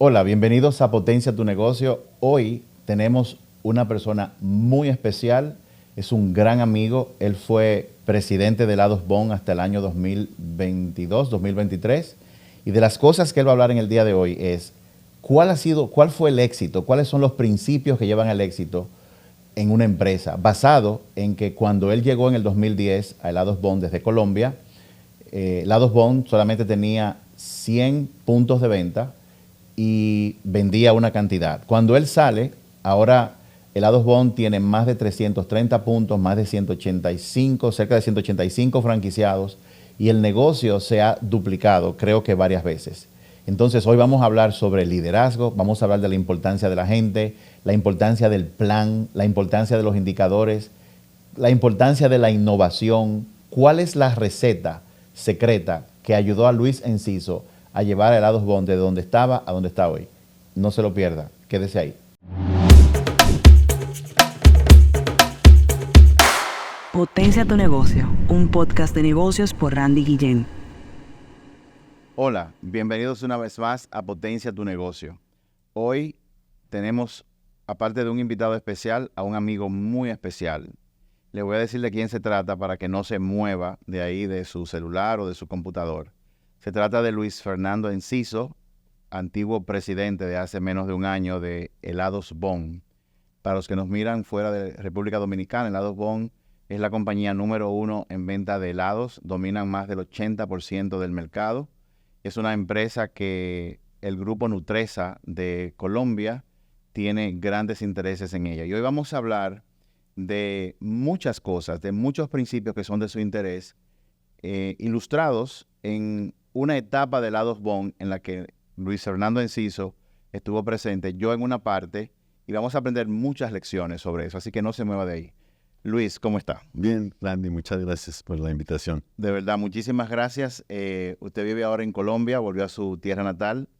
Hola, bienvenidos a Potencia tu Negocio. Hoy tenemos una persona muy especial, es un gran amigo. Él fue presidente de Helados Bon hasta el año 2022, 2023. Y de las cosas que él va a hablar en el día de hoy es cuál fue el éxito, cuáles son los principios que llevan al éxito en una empresa, basado en que cuando él llegó en el 2010 a Helados Bon desde Colombia, Helados Bon solamente tenía 100 puntos de venta y vendía una cantidad. Cuando él sale, ahora Helados Bon tiene más de 330 puntos, más de 185, cerca de 185 franquiciados, y el negocio se ha duplicado, creo que varias veces. Entonces hoy vamos a hablar sobre liderazgo, vamos a hablar de la importancia de la gente, la importancia del plan, la importancia de los indicadores, la importancia de la innovación. ¿Cuál es la receta secreta que ayudó a Luis Enciso a llevar a Helados Bon de donde estaba a donde está hoy? No se lo pierda, quédese ahí. Potencia tu negocio, un podcast de negocios por Randy Guillén. Hola, bienvenidos una vez más a Potencia tu Negocio. Hoy tenemos, aparte de un invitado especial, a un amigo muy especial. Le voy a decir de quién se trata para que no se mueva de ahí, de su celular o de su computador. Se trata de Luis Fernando Enciso, antiguo presidente de hace menos de un año de Helados Bon. Para los que nos miran fuera de República Dominicana, Helados Bon es la compañía número 1 en venta de helados. Dominan más del 80% del mercado. Es una empresa que el grupo Nutresa de Colombia tiene grandes intereses en ella. Y hoy vamos a hablar de muchas cosas, de muchos principios que son de su interés, ilustrados en una etapa de Helados Bon en la que Luis Fernando Enciso estuvo presente, yo en una parte, y vamos a aprender muchas lecciones sobre eso, así que no se mueva de ahí. Luis, ¿cómo está? Bien, Randy, muchas gracias por la invitación. De verdad, muchísimas gracias. Usted vive ahora en Colombia, volvió a su tierra natal,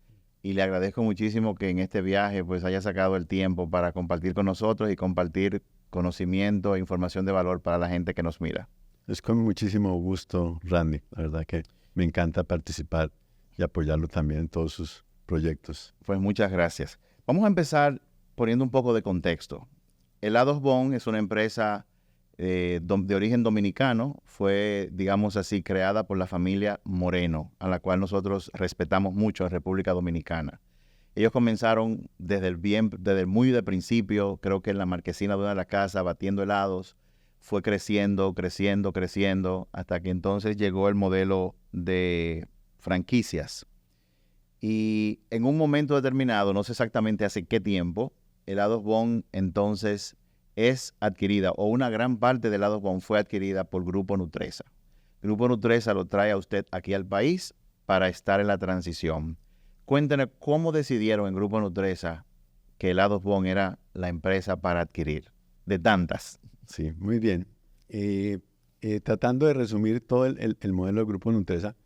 y le agradezco muchísimo que en este viaje pues haya sacado el tiempo para compartir con nosotros y compartir conocimiento e información de valor para la gente que nos mira. Es con muchísimo gusto, Randy. La verdad que me encanta participar y apoyarlo también en todos sus proyectos. Pues muchas gracias. Vamos a empezar poniendo un poco de contexto. Helados Bon es una empresa de origen dominicano. Fue, digamos así, creada por la familia Moreno, a la cual nosotros respetamos mucho en República Dominicana. Ellos comenzaron desde muy de principio, creo que en la marquesina de una de las casas, batiendo helados. Fue creciendo, hasta que entonces llegó el modelo de franquicias. Y en un momento determinado, no sé exactamente hace qué tiempo, Helados Bon entonces es adquirida, o una gran parte de Helados Bon fue adquirida por Grupo Nutresa. Grupo Nutresa lo trae a usted aquí al país para estar en la transición. Cuéntenos cómo decidieron en Grupo Nutresa que Helados Bon era la empresa para adquirir, de tantas. Sí, muy bien. Tratando de resumir todo el modelo del Grupo Nutresa,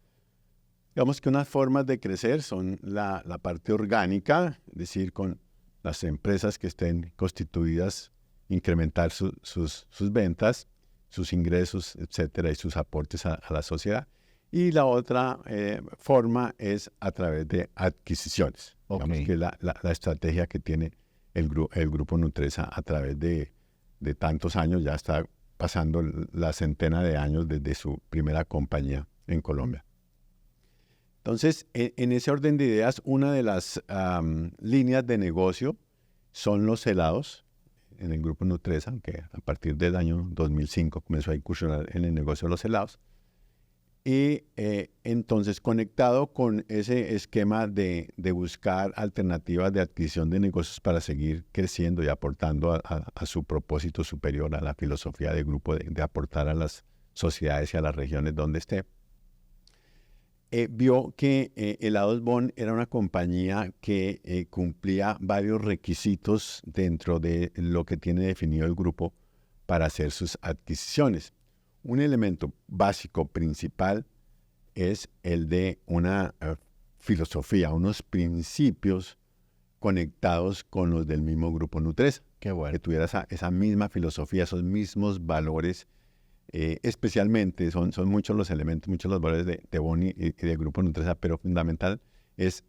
digamos que unas formas de crecer son la parte orgánica, es decir, con las empresas que estén constituidas, incrementar sus ventas, sus ingresos, etcétera, y sus aportes a la sociedad. Y la otra forma es a través de adquisiciones. Okay. Digamos que la estrategia que tiene el Grupo Nutresa a través de tantos años, ya está pasando la centena de años desde su primera compañía en Colombia. Entonces, en ese orden de ideas, una de las líneas de negocio son los helados en el Grupo Nutresa, que a partir del año 2005 comenzó a incursionar en el negocio de los helados. Y entonces, conectado con ese esquema de buscar alternativas de adquisición de negocios para seguir creciendo y aportando a su propósito superior, a la filosofía del grupo de aportar a las sociedades y a las regiones donde esté, vio que Helados Bon era una compañía que cumplía varios requisitos dentro de lo que tiene definido el grupo para hacer sus adquisiciones. Un elemento básico, principal, es el de una filosofía, unos principios conectados con los del mismo Grupo Nutresa. Qué bueno. Que tuviera esa misma filosofía, esos mismos valores. Especialmente, son muchos los elementos, muchos los valores de Bon y de Grupo Nutresa, pero fundamental es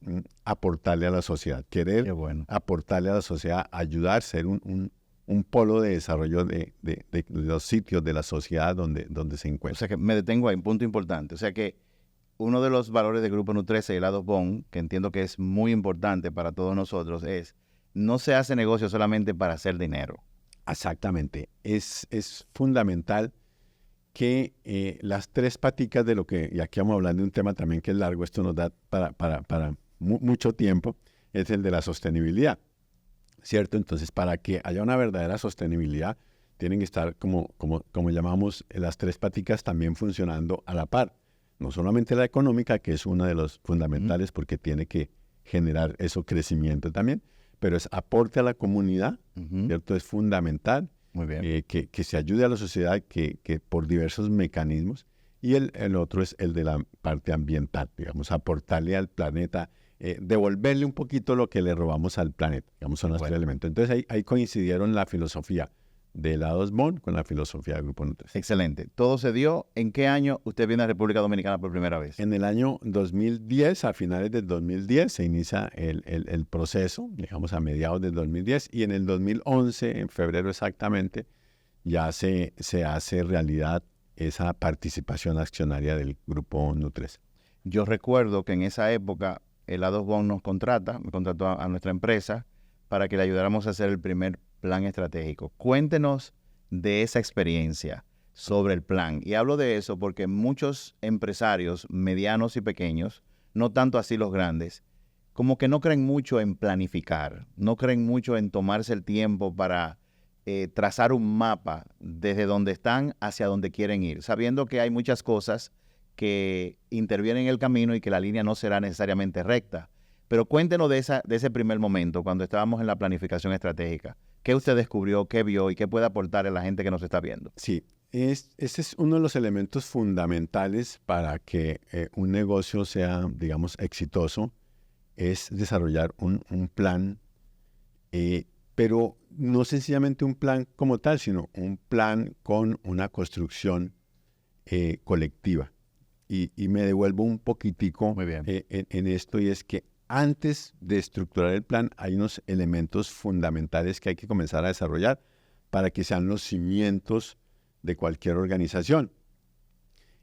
aportarle a la sociedad, querer Qué bueno. aportarle a la sociedad, ayudar, ser un polo de desarrollo de los sitios de la sociedad donde se O encuentra. sea que me detengo ahí, un punto importante. O sea que uno de los valores del Grupo Nutresa y Helados Bon, que entiendo que es muy importante para todos nosotros, es no se hace negocio solamente para hacer dinero. Exactamente. Es fundamental que las tres paticas de lo que, y aquí vamos hablando de un tema también que es largo, esto nos da para mucho tiempo, es el de la sostenibilidad, ¿cierto? Entonces, para que haya una verdadera sostenibilidad, tienen que estar, como llamamos, las tres paticas también funcionando a la par. No solamente la económica, que es una de los fundamentales porque tiene que generar eso crecimiento también, pero es aporte a la comunidad, ¿cierto? Es fundamental. Muy bien. Que se ayude a la sociedad que por diversos mecanismos. Y el otro es el de la parte ambiental, digamos, aportarle al planeta, devolverle un poquito lo que le robamos al planeta, digamos, son los tres elementos. Entonces ahí coincidieron la filosofía de Helados Bon con la filosofía del Grupo Nutresa. Excelente. Todo se dio. ¿En qué año usted viene a República Dominicana por primera vez? En el año 2010, a finales del 2010, se inicia el proceso, digamos a mediados del 2010, y en el 2011, en febrero exactamente, ya se hace realidad esa participación accionaria del Grupo Nutresa. Yo recuerdo que en esa época Helados Bon me contrató a nuestra empresa para que le ayudáramos a hacer el primer plan estratégico. Cuéntenos de esa experiencia sobre el plan. Y hablo de eso porque muchos empresarios medianos y pequeños, no tanto así los grandes, como que no creen mucho en planificar, no creen mucho en tomarse el tiempo para trazar un mapa desde donde están hacia donde quieren ir, sabiendo que hay muchas cosas que intervienen en el camino y que la línea no será necesariamente recta. Pero cuéntenos de ese primer momento, cuando estábamos en la planificación estratégica. ¿Qué usted descubrió, qué vio y qué puede aportar a la gente que nos está viendo? Sí, ese es uno de los elementos fundamentales para que un negocio sea, digamos, exitoso, es desarrollar un plan, pero no sencillamente un plan como tal, sino un plan con una construcción colectiva. Y me devuelvo un poquitico en esto, y es que antes de estructurar el plan hay unos elementos fundamentales que hay que comenzar a desarrollar para que sean los cimientos de cualquier organización.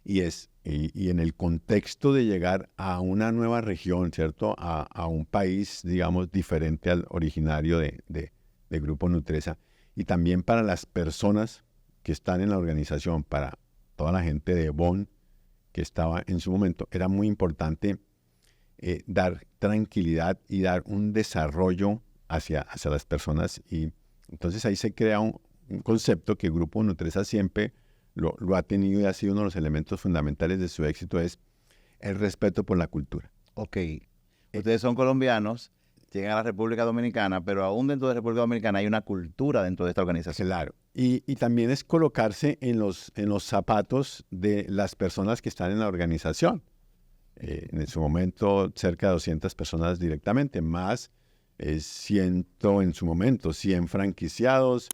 Y en el contexto de llegar a una nueva región, ¿cierto? A un país, digamos, diferente al originario de Grupo Nutresa, y también para las personas que están en la organización, para toda la gente de Bon que estaba en su momento, era muy importante dar tranquilidad y dar un desarrollo hacia las personas. Y entonces ahí se crea un concepto que Grupo Nutresa siempre lo ha tenido y ha sido uno de los elementos fundamentales de su éxito, es el respeto por la cultura. Ok. Ustedes son colombianos, llegan a la República Dominicana, pero aún dentro de la República Dominicana hay una cultura dentro de esta organización. Claro. Y también es colocarse en los zapatos de las personas que están en la organización. En su momento, cerca de 200 personas directamente, más 100 en su momento, 100 franquiciados,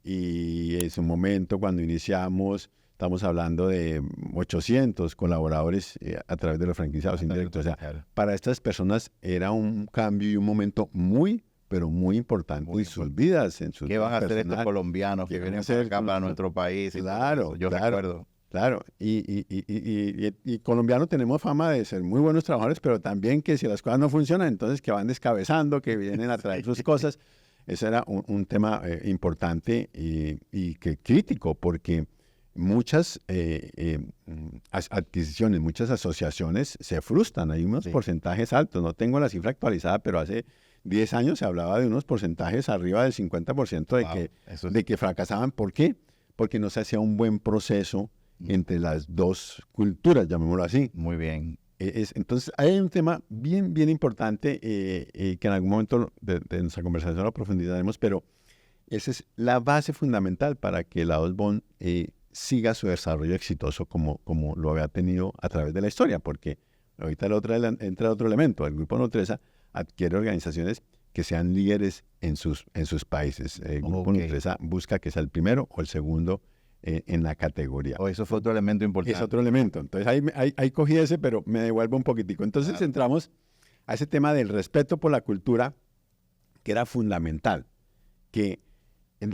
y en su momento, cuando iniciamos, estamos hablando de 800 colaboradores a través de los franquiciados indirectos. O sea, para estas personas era un cambio y un momento muy, pero muy importante en sus vidas. ¿Qué van a hacer estos colombianos que vienen acá para nuestro país? Claro, yo recuerdo. Claro, y colombianos tenemos fama de ser muy buenos trabajadores, pero también que si las cosas no funcionan, entonces que van descabezando, que vienen a traer sus cosas. Ese era un tema importante y que crítico, porque muchas adquisiciones, muchas asociaciones se frustran. Hay unos porcentajes altos, no tengo la cifra actualizada, pero hace 10 años se hablaba de unos porcentajes arriba del 50% de que fracasaban. ¿Por qué? Porque no se hacía un buen proceso entre las dos culturas, llamémoslo así. Muy bien. Entonces, hay un tema bien, bien importante que en algún momento de nuestra conversación lo profundizaremos, pero esa es la base fundamental para que Helados Bon siga su desarrollo exitoso como lo había tenido a través de la historia, porque ahorita entra otro elemento. El Grupo Nutresa adquiere organizaciones que sean líderes en sus países. El Grupo Nutresa busca que sea el primero o el segundo en la categoría. Eso fue otro elemento importante. Es otro elemento. Entonces ahí cogí ese, pero me devuelvo un poquitico. Entonces entramos a ese tema del respeto por la cultura, que era fundamental, que en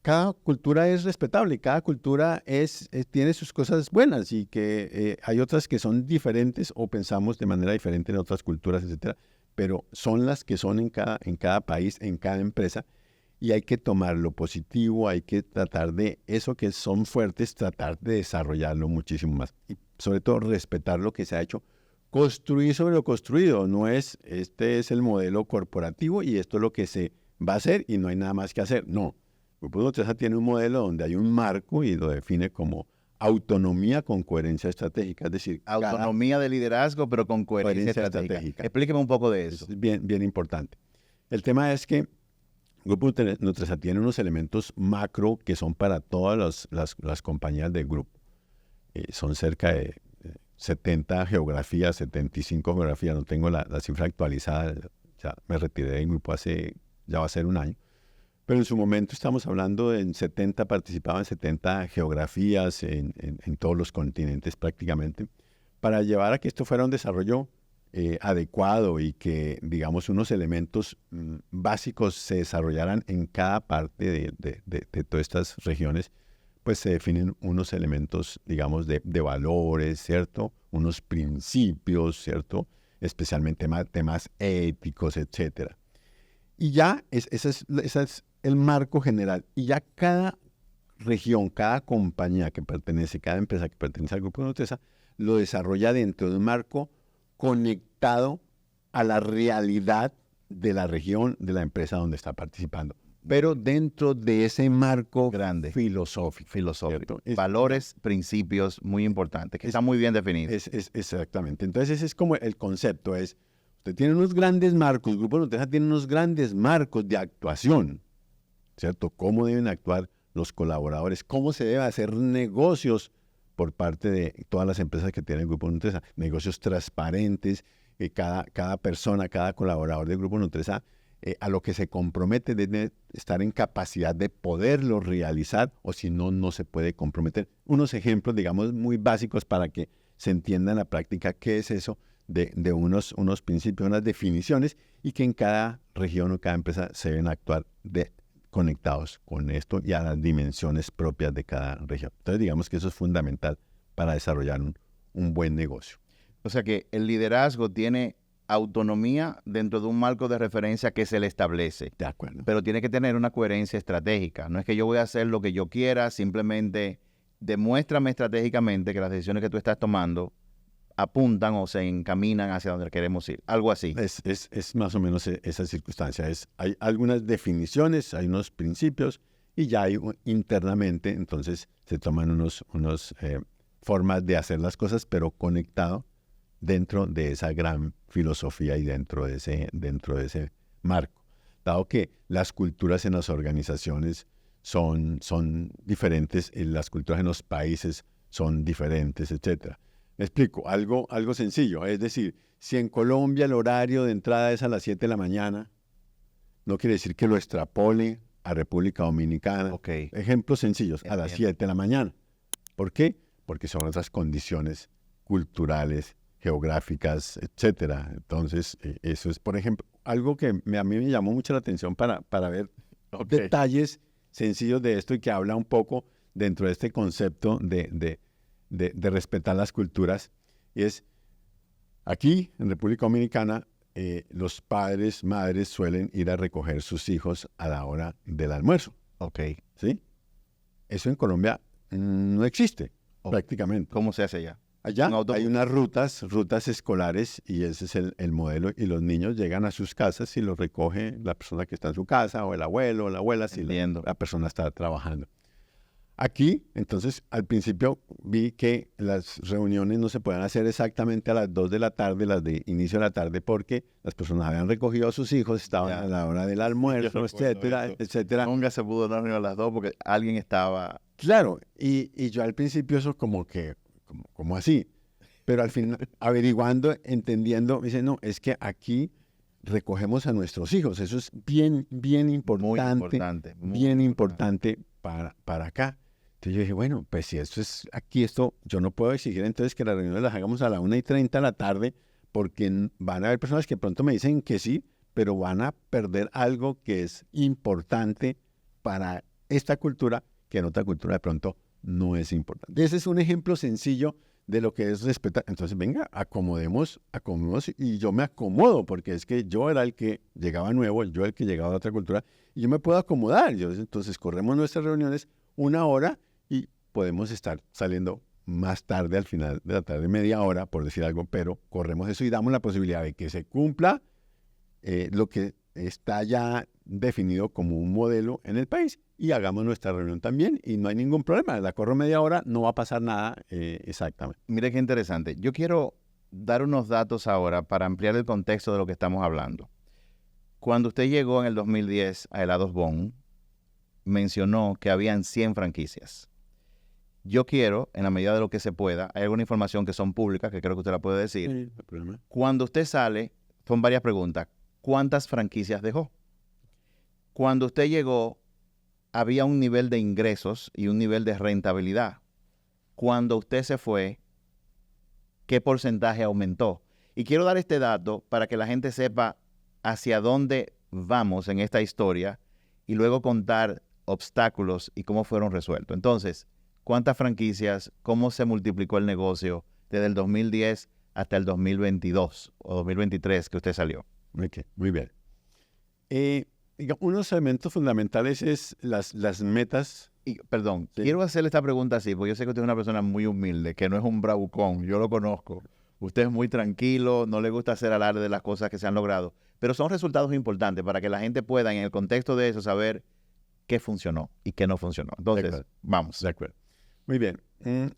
cada cultura es respetable, cada cultura tiene sus cosas buenas y que hay otras que son diferentes o pensamos de manera diferente en otras culturas, etcétera, pero son las que son en cada país, en cada empresa, y hay que tomar lo positivo, hay que tratar de eso que son fuertes, tratar de desarrollarlo muchísimo más y sobre todo respetar lo que se ha hecho, construir sobre lo construido, no es este es el modelo corporativo y esto es lo que se va a hacer y no hay nada más que hacer, no. Grupo Nutresa tiene un modelo donde hay un marco y lo define como autonomía con coherencia estratégica, es decir, autonomía de liderazgo, pero con coherencia estratégica. Explíqueme un poco de eso. Es bien, bien importante. El tema es que Grupo Nutresa tiene unos elementos macro que son para todas las compañías del grupo. Son cerca de 70 geografías, 75 geografías, no tengo la cifra actualizada, ya me retiré del grupo ya va a ser un año. Pero en su momento estamos hablando participaban en 70 geografías en todos los continentes prácticamente, para llevar a que esto fuera un desarrollo adecuado y que, digamos, unos elementos básicos se desarrollaran en cada parte de todas estas regiones, pues se definen unos elementos, digamos, de valores, ¿cierto? Unos principios, ¿cierto? Especialmente temas éticos, etcétera. Y ya ese es el marco general. Y ya cada región, cada compañía que pertenece, cada empresa que pertenece al Grupo Nutresa, lo desarrolla dentro de un marco conectado a la realidad de la región, de la empresa donde está participando. Pero dentro de ese marco grande, filosófico. Valores, principios muy importantes, que están muy bien definidos. Exactamente. Entonces ese es como el concepto, usted tiene unos grandes marcos, el Grupo Nutresa tiene unos grandes marcos de actuación, ¿cierto? Cómo deben actuar los colaboradores, cómo se debe hacer negocios por parte de todas las empresas que tiene el Grupo Nutresa, negocios transparentes, cada persona, cada colaborador del Grupo Nutresa, a lo que se compromete debe estar en capacidad de poderlo realizar, o si no, no se puede comprometer. Unos ejemplos, digamos, muy básicos para que se entienda en la práctica qué es eso de unos principios, unas definiciones, y que en cada región o cada empresa se deben actuar conectados con esto y a las dimensiones propias de cada región. Entonces, digamos que eso es fundamental para desarrollar un buen negocio. O sea que el liderazgo tiene autonomía dentro de un marco de referencia que se le establece. De acuerdo. Pero tiene que tener una coherencia estratégica. No es que yo voy a hacer lo que yo quiera, simplemente demuéstrame estratégicamente que las decisiones que tú estás tomando apuntan o se encaminan hacia donde queremos ir. Algo así. Es más o menos esa circunstancia. Hay algunas definiciones, hay unos principios y ya hay internamente, entonces se toman unos formas de hacer las cosas, pero conectado dentro de esa gran filosofía y dentro de ese marco. Dado que las culturas en las organizaciones son diferentes, y las culturas en los países son diferentes, etcétera. Me explico, algo sencillo, es decir, si en Colombia el horario de entrada es a las 7 de la mañana, no quiere decir que lo extrapole a República Dominicana. Okay. Ejemplos sencillos, a las 7 de la mañana. ¿Por qué? Porque son otras condiciones culturales, geográficas, etcétera. Entonces, eso es, por ejemplo, algo que a mí me llamó mucho la atención para ver detalles sencillos de esto y que habla un poco dentro de este concepto de respetar las culturas. Y es, aquí en República Dominicana, los padres, madres suelen ir a recoger sus hijos a la hora del almuerzo. Ok. ¿Sí? Eso en Colombia no existe, prácticamente. ¿Cómo se hace allá? Allá hay unas rutas escolares y ese es el modelo, y los niños llegan a sus casas y los recoge la persona que está en su casa, o el abuelo o la abuela, si la persona está trabajando. Aquí, entonces, al principio vi que las reuniones no se podían hacer exactamente a las 2 de la tarde, las de inicio de la tarde, porque las personas habían recogido a sus hijos, estaban a la hora del almuerzo, etcétera. Nunca se pudo dar a las 2 porque alguien estaba... Claro, y yo al principio eso como así, pero al final averiguando, entendiendo, me dice, no, es que aquí recogemos a nuestros hijos, eso es bien importante, muy importante para acá. Entonces yo dije, bueno, pues si esto es aquí, yo no puedo exigir entonces que las reuniones las hagamos a la 1:30 de la tarde, porque van a haber personas que pronto me dicen que sí, pero van a perder algo que es importante para esta cultura, que en otra cultura de pronto no es importante. Ese es un ejemplo sencillo de lo que es respetar. Entonces, venga, acomodemos y yo me acomodo, porque es que yo era el que llegaba nuevo, yo el que llegaba de otra cultura, y yo me puedo acomodar. Entonces, corremos nuestras reuniones 1 hora y podemos estar saliendo más tarde, al final de la tarde, media hora, por decir algo, pero corremos eso y damos la posibilidad de que se cumpla lo que está ya definido como un modelo en el país, y hagamos nuestra reunión también y no hay ningún problema. La corro media hora, no va a pasar nada exactamente. Mire qué interesante. Yo quiero dar unos datos ahora para ampliar el contexto de lo que estamos hablando. Cuando usted llegó en el 2010 a Helados Bon, mencionó que habían 100 franquicias. Yo quiero, en la medida de lo que se pueda, hay alguna información que son públicas, que creo que usted la puede decir. Sí, no hay problema. Cuando usted sale, son varias preguntas. ¿Cuántas franquicias dejó? Cuando usted llegó, había un nivel de ingresos y un nivel de rentabilidad. Cuando usted se fue, ¿qué porcentaje aumentó? Y quiero dar este dato para que la gente sepa hacia dónde vamos en esta historia y luego contar obstáculos y cómo fueron resueltos. Entonces, ¿cuántas franquicias? ¿Cómo se multiplicó el negocio desde el 2010 hasta el 2022 o 2023 que usted salió? Okay, muy bien. Unos elementos fundamentales es las metas. Y, perdón, Sí. quiero hacerle esta pregunta así, porque yo sé que usted es una persona muy humilde, que no es un bravucón, yo lo conozco. Usted es muy tranquilo, no le gusta hacer alarde de las cosas que se han logrado, pero son resultados importantes para que la gente pueda, en el contexto de eso, saber qué funcionó y qué no funcionó. Entonces, vamos. De acuerdo. Muy bien.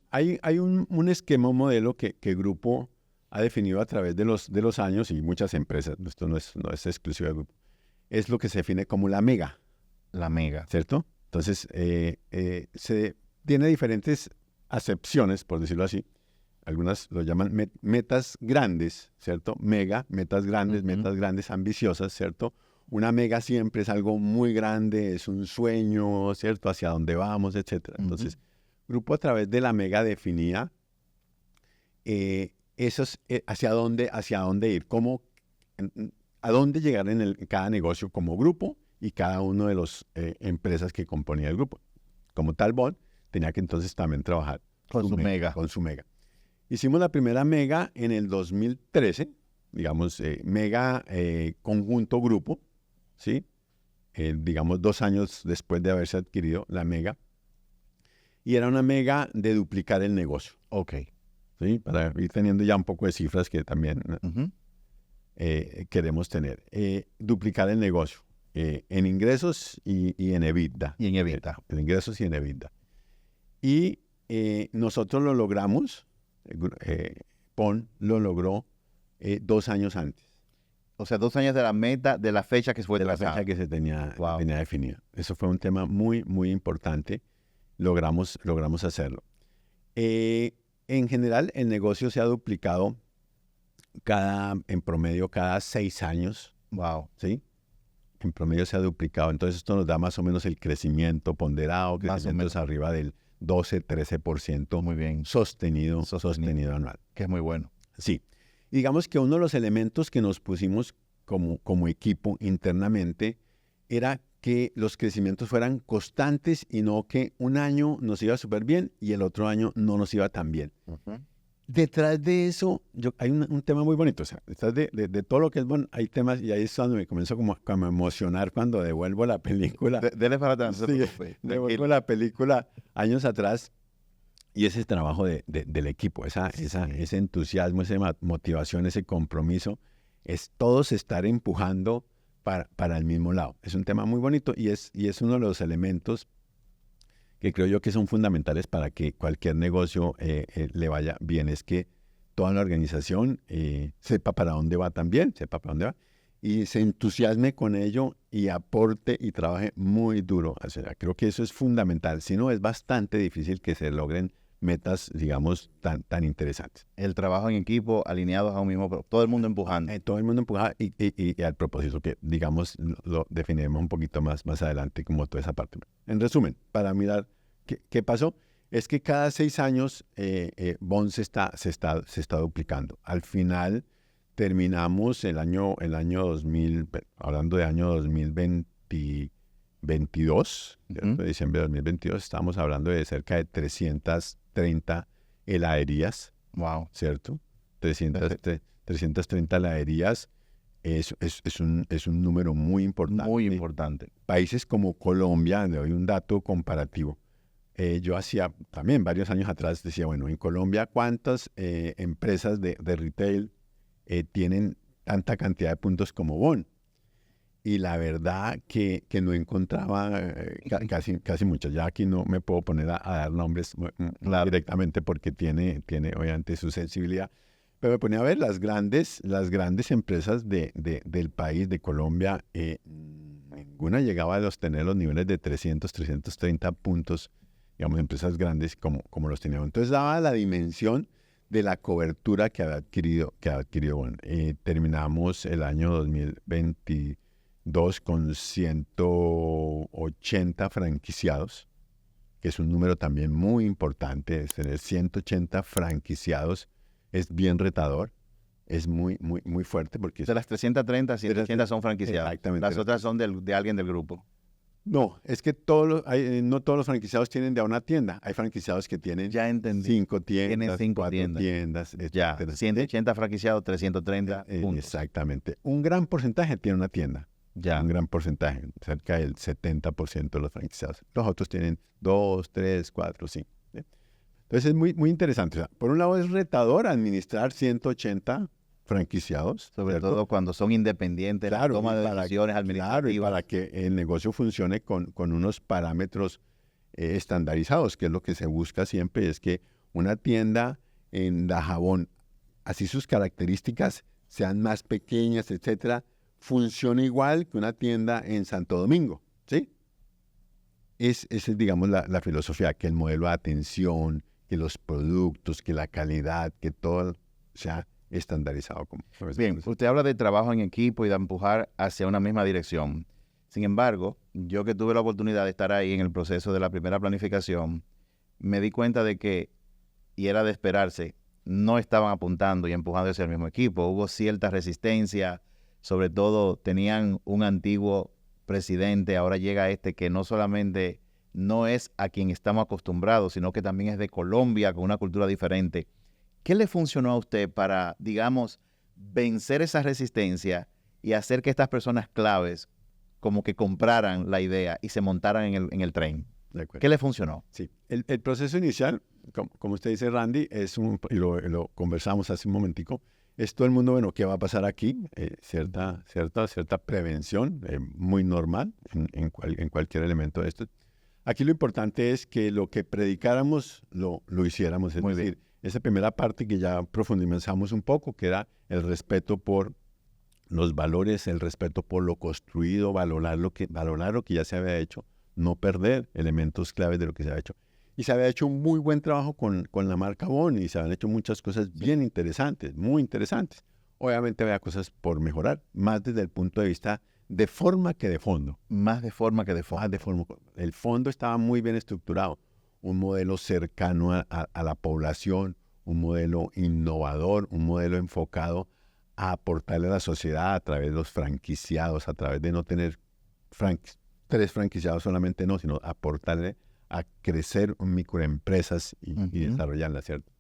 Hay un esquema, un modelo que el grupo ha definido a través de los años, y muchas empresas, esto no es exclusivo del grupo, es lo que se define como la mega. La mega. ¿Cierto? Entonces, se tiene diferentes acepciones, por decirlo así. Algunas lo llaman metas grandes, ¿cierto? Mega, metas grandes, ambiciosas, ¿cierto? Una mega siempre es algo muy grande, es un sueño, ¿cierto? Hacia dónde vamos, etcétera. Entonces, grupo a través de la mega definía hacia dónde ir, a dónde llegar en cada negocio como grupo y cada uno de las empresas que componía el grupo. Como tal, Bon tenía que entonces también trabajar con su mega. Con su mega. Hicimos la primera mega en el 2013, digamos, mega conjunto grupo, ¿sí? Digamos 2 años después de haberse adquirido la mega. Y era una mega de duplicar el negocio. Ok. ¿Sí? Para ir teniendo ya un poco de cifras que también queremos tener. Duplicar el negocio en ingresos y en EBITDA. Y en EBITDA. En ingresos y en EBITDA. Y nosotros lo logramos, PON lo logró 2 años antes. O sea, 2 años de la meta, de la fecha que fue de la trazada. fecha que se tenía definida. Eso fue un tema muy, muy importante. Logramos hacerlo. En general, el negocio se ha duplicado en promedio cada 6 años. Wow. ¿Sí? En promedio se ha duplicado. Entonces, esto nos da más o menos el crecimiento ponderado, crecimientos arriba del 12-13%. Muy bien. Sostenido anual. Que es muy bueno. Sí. Digamos que uno de los elementos que nos pusimos como equipo internamente era que los crecimientos fueran constantes y no que un año nos iba súper bien y el otro año no nos iba tan bien. Detrás de eso hay un tema muy bonito. O sea, detrás de todo lo que es bueno, hay temas, y ahí es cuando me comienzo como a emocionar cuando devuelvo la película. Dele para atrás. Sí, devuelvo la película años atrás. Y ese trabajo del equipo, ese entusiasmo, esa motivación, ese compromiso, es todos estar empujando para el mismo lado. Es un tema muy bonito y es uno de los elementos que creo yo que son fundamentales para que cualquier negocio le vaya bien. Es que toda la organización sepa para dónde va también, y se entusiasme con ello y aporte y trabaje muy duro. O sea, creo que eso es fundamental. Si no, es bastante difícil que se logren metas, digamos, tan interesantes. El trabajo en equipo, alineados a un mismo, todo el mundo empujando. Todo el mundo empuja y al propósito que, digamos, lo definiremos un poquito más adelante, como toda esa parte. En resumen, para mirar qué pasó, es que cada 6 años Bon se está duplicando. Al final terminamos el año 2000, hablando de año 2022, ¿cierto? Diciembre de 2022, estamos hablando de cerca de 330 heladerías. Wow. ¿Cierto? 330 heladerías es un número muy importante. Muy importante. Países como Colombia, le doy un dato comparativo. Yo hacía también varios años atrás, decía, bueno, en Colombia, ¿cuántas empresas de retail tienen tanta cantidad de puntos como Bon? Y la verdad que no encontraba casi muchas. Ya aquí no me puedo poner a dar nombres directamente porque tiene obviamente su sensibilidad. Pero me ponía a ver las grandes empresas del país, de Colombia. Ninguna llegaba a tener los niveles de 330 puntos, digamos, empresas grandes como los teníamos. Entonces daba la dimensión de la cobertura que había adquirido Bon. Terminamos el año 2022 con 180 franquiciados, que es un número también muy importante. Tener 180 franquiciados es bien retador, es muy fuerte. Porque de las 330, 180 son franquiciados. Exactamente. Las otras son de alguien del grupo. No, es que no todos los franquiciados tienen de una tienda. Hay franquiciados que tienen Ya entendí. 5 tiendas, Tienen 5 4 tiendas. Ya, etcétera. 180 franquiciados, 330 puntos. Exactamente. Un gran porcentaje tiene una tienda. Ya. Un gran porcentaje, cerca del 70% de los franquiciados. Los otros tienen 2, 3, 4, 5. Entonces es muy interesante. O sea, por un lado es retador administrar 180 franquiciados. Sobre ¿cierto? todo cuando son independientes, Claro, la toma de para- decisiones administrativas. Claro, y para que el negocio funcione con unos parámetros estandarizados, que es lo que se busca siempre, es que una tienda en Dajabón, así sus características sean más pequeñas, etcétera, funciona igual que una tienda en Santo Domingo, ¿sí? Esa es, digamos, la filosofía, que el modelo de atención, que los productos, que la calidad, que todo sea estandarizado. Bien, usted habla de trabajo en equipo y de empujar hacia una misma dirección. Sin embargo, yo que tuve la oportunidad de estar ahí en el proceso de la primera planificación, me di cuenta de que, y era de esperarse, no estaban apuntando y empujando hacia el mismo equipo. Hubo cierta resistencia, sobre todo tenían un antiguo presidente, ahora llega este que no solamente no es a quien estamos acostumbrados, sino que también es de Colombia, con una cultura diferente. ¿Qué le funcionó a usted para, digamos, vencer esa resistencia y hacer que estas personas claves como que compraran la idea y se montaran en el tren? ¿Qué le funcionó? Sí, el proceso inicial, como usted dice, Randy, y lo conversamos hace un momentico, es todo el mundo, bueno, ¿qué va a pasar aquí? Cierta prevención, muy normal en cualquier elemento de esto. Aquí lo importante es que lo que predicáramos lo hiciéramos, es decir, esa primera parte que ya profundizamos un poco, que era el respeto por los valores, el respeto por lo construido, valorar lo que ya se había hecho, no perder elementos claves de lo que se había hecho. Y se había hecho un muy buen trabajo con la marca Bon y se habían hecho muchas cosas bien interesantes, muy interesantes. Obviamente había cosas por mejorar, más desde el punto de vista de forma que de fondo. Más de forma que de fondo. Más de forma. El fondo estaba muy bien estructurado, un modelo cercano a la población, un modelo innovador, un modelo enfocado a aportarle a la sociedad a través de los franquiciados, a través de no tener 3 franquiciados solamente, no, sino aportarle a crecer microempresas y desarrollarlas, ¿cierto?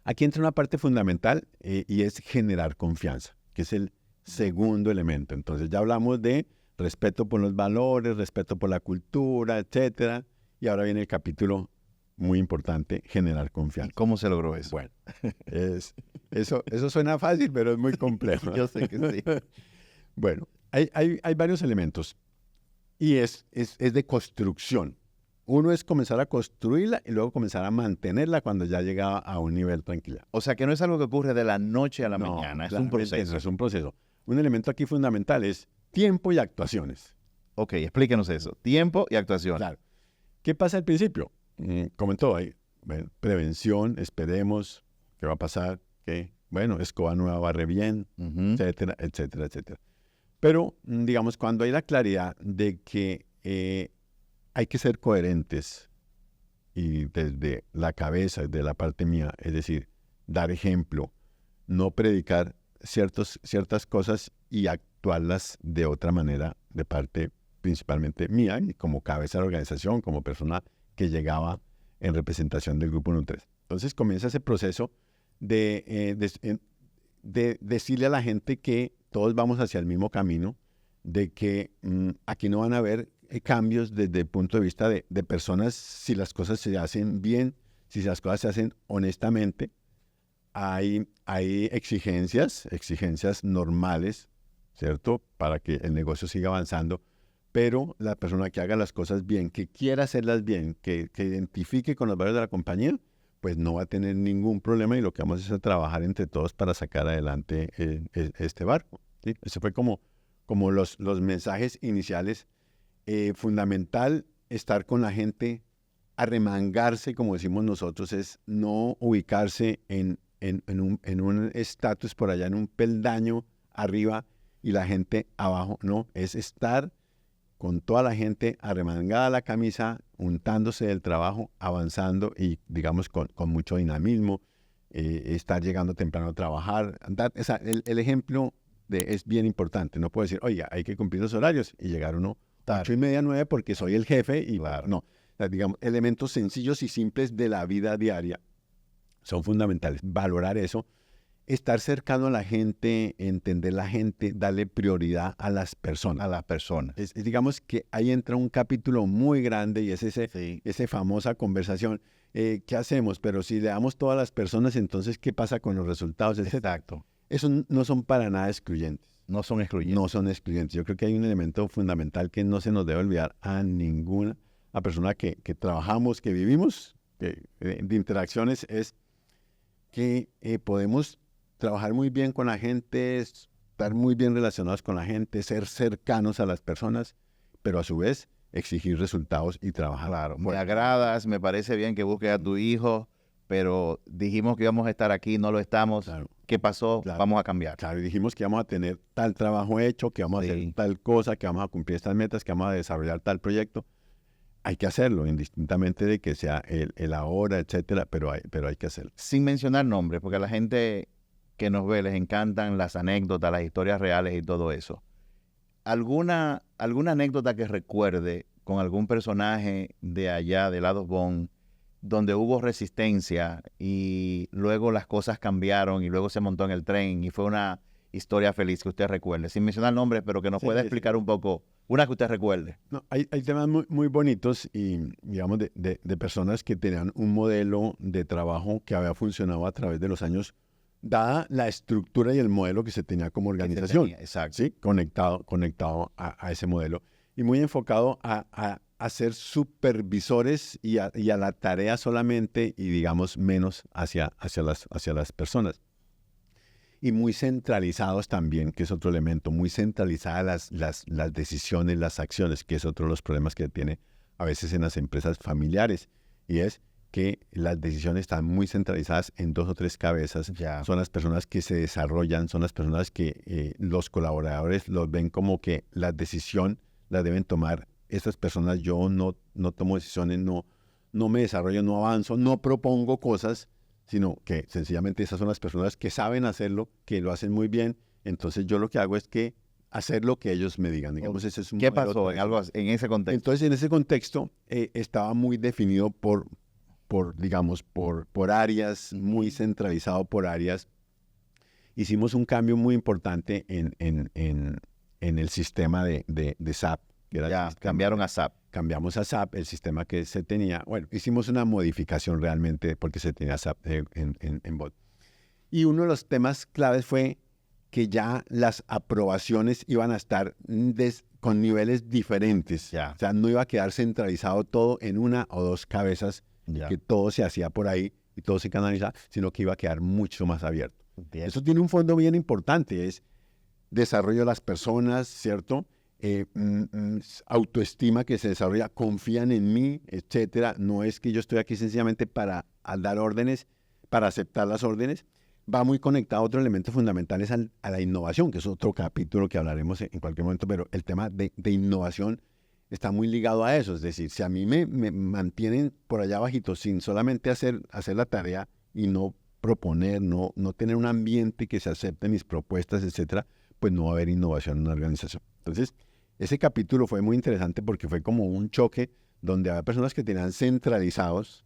Aquí entra una parte fundamental y es generar confianza, que es el segundo elemento. Entonces ya hablamos de respeto por los valores, respeto por la cultura, etcétera, y ahora viene el capítulo muy importante, generar confianza. ¿Y cómo se logró eso? Bueno, eso suena fácil, pero es muy complejo. Yo sé que sí. Bueno, hay varios elementos y es de construcción. Uno es comenzar a construirla y luego comenzar a mantenerla cuando ya llega a un nivel tranquilo. O sea, que no es algo que ocurre de la noche a la mañana, es un proceso. Es un proceso. Un elemento aquí fundamental es tiempo y actuaciones. Ok, explíquenos eso. Tiempo y actuación. Claro. ¿Qué pasa al principio? Como en todo, hay prevención, esperemos, ¿qué va a pasar? Que, bueno, escoba nueva barre bien, etcétera, etcétera, etcétera. Pero, digamos, cuando hay la claridad de que hay que ser coherentes y desde la cabeza, desde la parte mía, es decir, dar ejemplo, no predicar ciertas cosas y actuarlas de otra manera de parte principalmente mía y como cabeza de la organización, como persona que llegaba en representación del Grupo NU3. Entonces comienza ese proceso de decirle a la gente que todos vamos hacia el mismo camino, de que aquí no van a haber cambios desde el punto de vista de personas si las cosas se hacen bien, si las cosas se hacen honestamente. Hay exigencias normales, ¿cierto? Para que el negocio siga avanzando, pero la persona que haga las cosas bien, que quiera hacerlas bien, que identifique con los valores de la compañía, pues no va a tener ningún problema y lo que vamos a hacer es trabajar entre todos para sacar adelante este barco, ¿sí? Ese fue como los mensajes iniciales. Fundamental estar con la gente, arremangarse, como decimos nosotros, es no ubicarse en un estatus por allá, en un peldaño arriba y la gente abajo. No, es estar con toda la gente arremangada la camisa, untándose del trabajo, avanzando y, digamos, con mucho dinamismo, estar llegando temprano a trabajar. El ejemplo es bien importante. No puedo decir, oiga, hay que cumplir los horarios y llegar uno 8:30, 9 porque soy el jefe y claro. No. Digamos, elementos sencillos y simples de la vida diaria son fundamentales. Valorar eso, estar cercano a la gente, entender la gente, darle prioridad a las personas. A las personas. Digamos que ahí entra un capítulo muy grande y es esa famosa conversación. ¿Qué hacemos? Pero si le damos todas las personas, entonces, ¿qué pasa con los resultados? Exacto. Eso no son para nada excluyentes. No son excluyentes. No son excluyentes. Yo creo que hay un elemento fundamental que no se nos debe olvidar a ninguna persona que trabajamos, que vivimos, de interacciones, es que podemos trabajar muy bien con la gente, estar muy bien relacionados con la gente, ser cercanos a las personas, pero a su vez exigir resultados y trabajar. Claro, me agradas, me parece bien que busques a tu hijo, pero dijimos que íbamos a estar aquí, no lo estamos. Claro. ¿Qué pasó? Claro. Vamos a cambiar. Claro, y dijimos que íbamos a tener tal trabajo hecho, que vamos a hacer tal cosa, que vamos a cumplir estas metas, que vamos a desarrollar tal proyecto. Hay que hacerlo, indistintamente de que sea el ahora, etcétera, pero hay que hacerlo. Sin mencionar nombres, porque a la gente que nos ve les encantan las anécdotas, las historias reales y todo eso. ¿Alguna anécdota que recuerde con algún personaje de allá, de Lados Bon, donde hubo resistencia y luego las cosas cambiaron y luego se montó en el tren y fue una historia feliz que usted recuerde? Sin mencionar nombres, pero que nos pueda explicar un poco, una que usted recuerde. No, hay temas muy, muy bonitos y, digamos, de personas que tenían un modelo de trabajo que había funcionado a través de los años, dada la estructura y el modelo que se tenía como organización. Exacto. ¿Sí? Conectado a ese modelo y muy enfocado a ser supervisores y a la tarea solamente y, digamos, menos hacia las personas. Y muy centralizados también, que es otro elemento, muy centralizadas las decisiones, las acciones, que es otro de los problemas que tiene a veces en las empresas familiares, y es que las decisiones están muy centralizadas en 2 o 3 cabezas. Ya. Son las personas que se desarrollan, son las personas que los colaboradores los ven como que la decisión la deben tomar estas personas. Yo no tomo decisiones, no me desarrollo, no avanzo, no propongo cosas, sino que sencillamente esas son las personas que saben hacerlo, que lo hacen muy bien. Entonces yo lo que hago es que hacer lo que ellos me digan. Digamos, ese es un ¿Qué pasó en ese contexto? Entonces en ese contexto estaba muy definido por áreas, muy centralizado por áreas. Hicimos un cambio muy importante en el sistema de SAP. Cambiaron a SAP. Cambiamos a SAP, el sistema que se tenía. Bueno, hicimos una modificación realmente porque se tenía SAP en BOT. Y uno de los temas claves fue que ya las aprobaciones iban a estar con niveles diferentes. Ya. O sea, no iba a quedar centralizado todo en 1 o 2 cabezas, que todo se hacía por ahí y todo se canalizaba, sino que iba a quedar mucho más abierto. Bien. Eso tiene un fondo bien importante, es desarrollo de las personas, ¿cierto? Autoestima que se desarrolla, confían en mí, etcétera. No es que yo estoy aquí sencillamente para dar órdenes, para aceptar las órdenes. Va muy conectado a otro elemento fundamental, es a la innovación, que es otro capítulo que hablaremos en cualquier momento, pero el tema de innovación está muy ligado a eso. Es decir, si a mí me mantienen por allá abajito sin solamente hacer la tarea y no proponer, no tener un ambiente que se acepte mis propuestas, etcétera, pues no va a haber innovación en una organización. Entonces, ese capítulo fue muy interesante porque fue como un choque donde había personas que tenían centralizados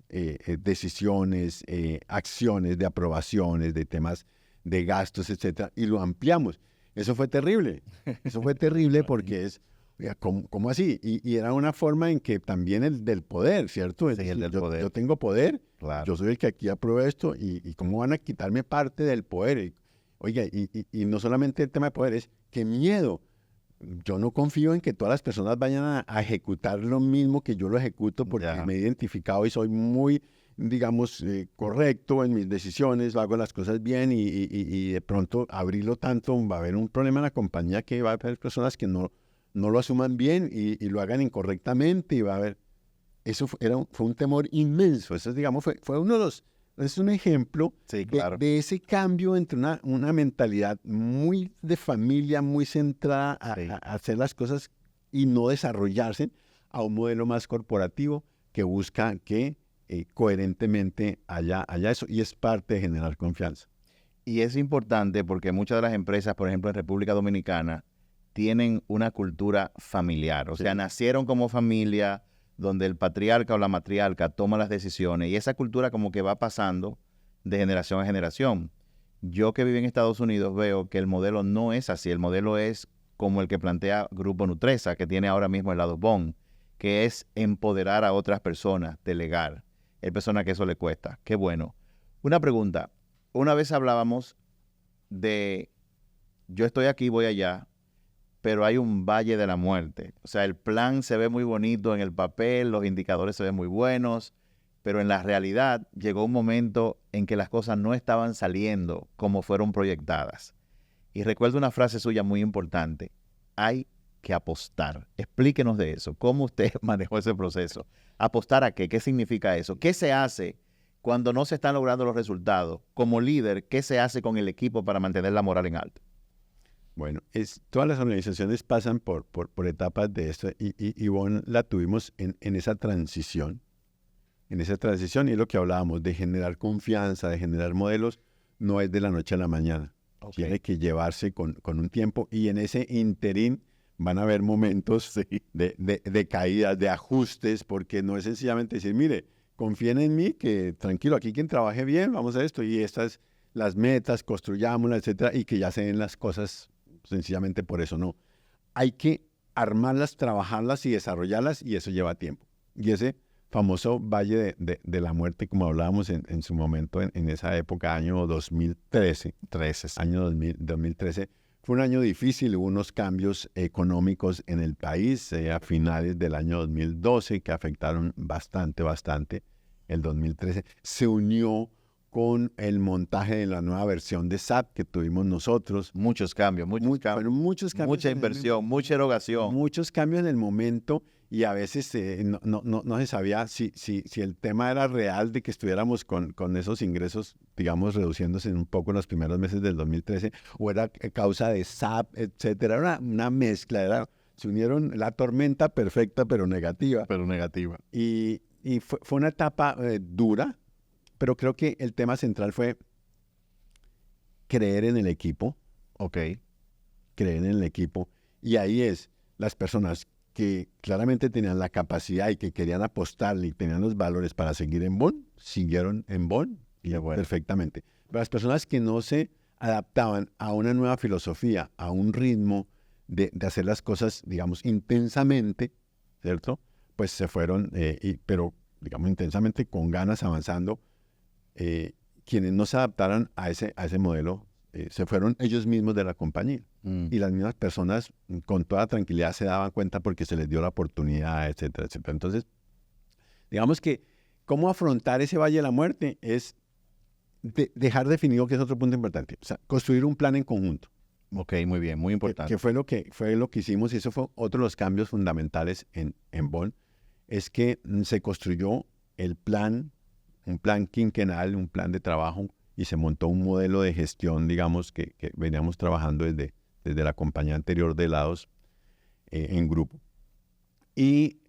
decisiones, acciones de aprobaciones, de temas de gastos, etcétera, y lo ampliamos. Eso fue terrible. Eso fue terrible porque es, oiga, ¿cómo así? Y era una forma en que también el del poder, ¿cierto? Es Sí, decir, el del poder. Yo tengo poder, Claro. yo soy el que aquí aprueba esto, y ¿cómo van a quitarme parte del poder? Oiga, y no solamente el tema de poder, es qué miedo. Yo no confío en que todas las personas vayan a ejecutar lo mismo que yo lo ejecuto porque Ya. me he identificado y soy muy, digamos, correcto en mis decisiones, hago las cosas bien y de pronto abrirlo tanto, va a haber un problema en la compañía que va a haber personas que no lo asuman bien y lo hagan incorrectamente y va a haber... Eso fue un temor inmenso. Eso, digamos, fue uno de los... Es un ejemplo Sí, claro. de ese cambio entre una mentalidad muy de familia, muy centrada Sí. a hacer las cosas y no desarrollarse, a un modelo más corporativo que busca que coherentemente haya eso. Y es parte de generar confianza. Y es importante porque muchas de las empresas, por ejemplo, en República Dominicana, tienen una cultura familiar. O Sí. sea, nacieron como familia, donde el patriarca o la matriarca toma las decisiones. Y esa cultura como que va pasando de generación a generación. Yo que vivo en Estados Unidos veo que el modelo no es así. El modelo es como el que plantea Grupo Nutresa, que tiene ahora mismo el lado Bon, que es empoderar a otras personas, delegar. Hay personas que eso le cuesta. Qué bueno. Una pregunta. Una vez hablábamos de yo estoy aquí, voy allá, pero hay un valle de la muerte. O sea, el plan se ve muy bonito en el papel, los indicadores se ven muy buenos, pero en la realidad llegó un momento en que las cosas no estaban saliendo como fueron proyectadas. Y recuerdo una frase suya muy importante: hay que apostar. Explíquenos de eso. ¿Cómo usted manejó ese proceso? ¿Apostar a qué? ¿Qué significa eso? ¿Qué se hace cuando no se están logrando los resultados? Como líder, ¿qué se hace con el equipo para mantener la moral en alto? Bueno, todas las organizaciones pasan por etapas de esto y Bon la tuvimos en esa transición. En esa transición, y es lo que hablábamos, de generar confianza, de generar modelos, no es de la noche a la mañana. Ok. Tiene que llevarse con un tiempo, y en ese interín van a haber momentos de caídas, de ajustes, porque no es sencillamente decir, mire, confíen en mí, que tranquilo, aquí quien trabaje bien, vamos a esto, y estas, las metas, construyámoslas, etcétera, y que ya se den las cosas sencillamente por eso, no. Hay que armarlas, trabajarlas y desarrollarlas, y eso lleva tiempo. Y ese famoso Valle de la Muerte, como hablábamos en su momento, en esa época, año 2013, año 2013, fue un año difícil, hubo unos cambios económicos en el país a finales del año 2012 que afectaron bastante el 2013. Se unió con el montaje de la nueva versión de SAP que tuvimos nosotros. Muchos cambios, muchos cambios. Fueron muchos cambios. Mucha inversión, mucha erogación. Muchos cambios en el momento, y a veces no se sabía si el tema era real de que estuviéramos con esos ingresos, digamos, reduciéndose un poco en los primeros meses del 2013, o era causa de SAP, etcétera. Era una mezcla, se unieron la tormenta perfecta, pero negativa. Pero negativa. Y fue una etapa dura, pero creo que el tema central fue creer en el equipo. Ok. Creer en el equipo. Y ahí es, las personas que claramente tenían la capacidad y que querían apostarle y tenían los valores para seguir en Bon, siguieron en Bon y bueno. perfectamente. Pero las personas que no se adaptaban a una nueva filosofía, a un ritmo de hacer las cosas, digamos, intensamente, ¿cierto? Pues se fueron, pero digamos intensamente, con ganas, avanzando. Quienes no se adaptaran a ese modelo, se fueron ellos mismos de la compañía. Y las mismas personas con toda tranquilidad se daban cuenta porque se les dio la oportunidad, etcétera, etcétera. Entonces, digamos que cómo afrontar ese Valle de la Muerte es dejar definido, que es otro punto importante, o sea, construir un plan en conjunto. Ok, muy bien, muy importante. Que fue lo que hicimos, y eso fue otro de los cambios fundamentales en Bon, es que se construyó el plan, un plan quinquenal, un plan de trabajo, y se montó un modelo de gestión, digamos, que veníamos trabajando desde la compañía anterior de helados en grupo. Y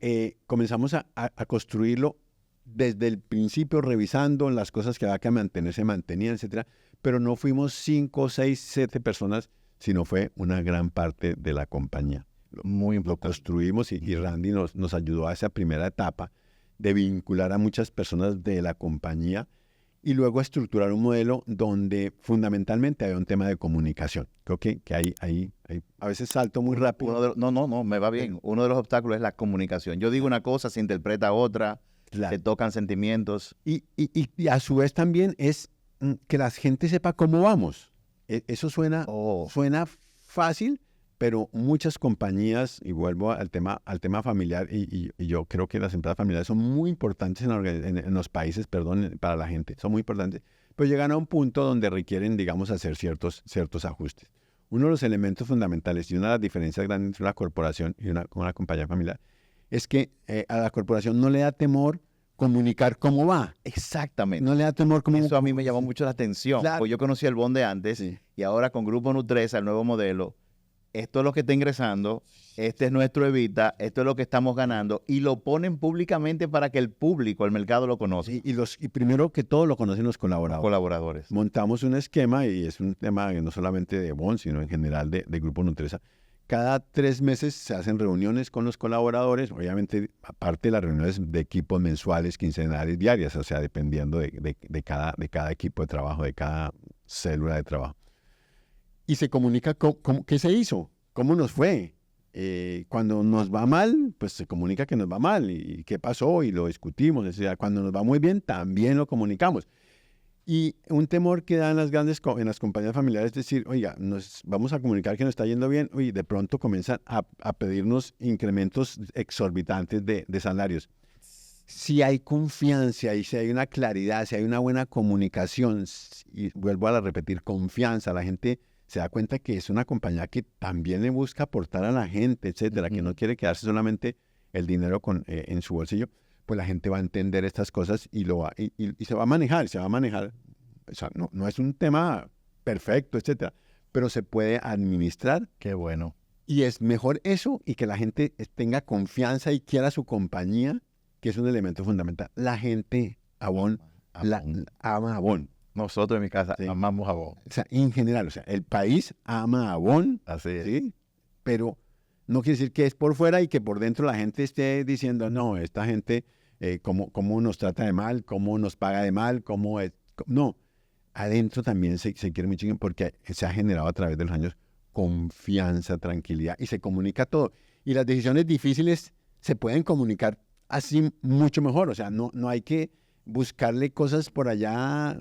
comenzamos a construirlo desde el principio revisando las cosas que había que mantener, se mantenían, etcétera, pero no fuimos 5, 6, 7 personas, sino fue una gran parte de la compañía. Muy Lo importante. construimos y Randy nos ayudó a esa primera etapa de vincular a muchas personas de la compañía y luego a estructurar un modelo donde fundamentalmente había un tema de comunicación. Creo que ahí a veces salto muy rápido. No, me va bien. Uno de los obstáculos es la comunicación. Yo digo una cosa, se interpreta otra, Claro. se tocan sentimientos. Y a su vez también es que la gente sepa cómo vamos. Eso suena fácil, pero muchas compañías, y vuelvo al tema familiar, y yo creo que las empresas familiares son muy importantes en los países, para la gente, son muy importantes, pero llegan a un punto donde requieren, digamos, hacer ciertos ajustes. Uno de los elementos fundamentales y una de las diferencias grandes entre una corporación y una compañía familiar es que a la corporación no le da temor comunicar cómo va. Exactamente. No le da temor comunicar. Eso a mí me llamó mucho la atención. Claro. Pues yo conocí el Bond de antes y ahora con Grupo Nutresa, el nuevo modelo, esto es lo que está ingresando, este es nuestro Evita, esto es lo que estamos ganando y lo ponen públicamente para que el público, el mercado lo conozca. Y primero que todo lo conocen los Colaboradores. Montamos un esquema y es un tema no solamente de Bond, sino en general de Grupo Nutresa. Cada 3 meses se hacen reuniones con los colaboradores, obviamente aparte de las reuniones de equipos mensuales, quincenales, diarias, o sea, dependiendo de cada equipo de trabajo, de cada célula de trabajo. Y se comunica qué se hizo, cómo nos fue. Cuando nos va mal, pues se comunica que nos va mal y qué pasó y lo discutimos. O sea, cuando nos va muy bien, también lo comunicamos. Y un temor que dan en las compañías familiares es decir, oiga, nos vamos a comunicar que nos está yendo bien, y de pronto comienzan a pedirnos incrementos exorbitantes de salarios. Si hay confianza y si hay una claridad, si hay una buena comunicación, y vuelvo a repetir, confianza, la gente se da cuenta que es una compañía que también le busca aportar a la gente, etcétera, que no quiere quedarse solamente el dinero en su bolsillo, pues la gente va a entender estas cosas y se va a manejar, O sea, no es un tema perfecto, etcétera, pero se puede administrar. Qué bueno. Y es mejor eso y que la gente tenga confianza y quiera su compañía, que es un elemento fundamental. La gente ama a Bond. Nosotros en mi casa Sí. amamos a Bond. O sea, en general, o sea, el país ama a Bond, Así es. ¿sí? Pero no quiere decir que es por fuera y que por dentro la gente esté diciendo, no, esta gente, cómo nos trata de mal, cómo nos paga de mal, cómo es. No, adentro también se quiere mucho porque se ha generado a través de los años confianza, tranquilidad y se comunica todo. Y las decisiones difíciles se pueden comunicar así mucho mejor. O sea, no hay que buscarle cosas por allá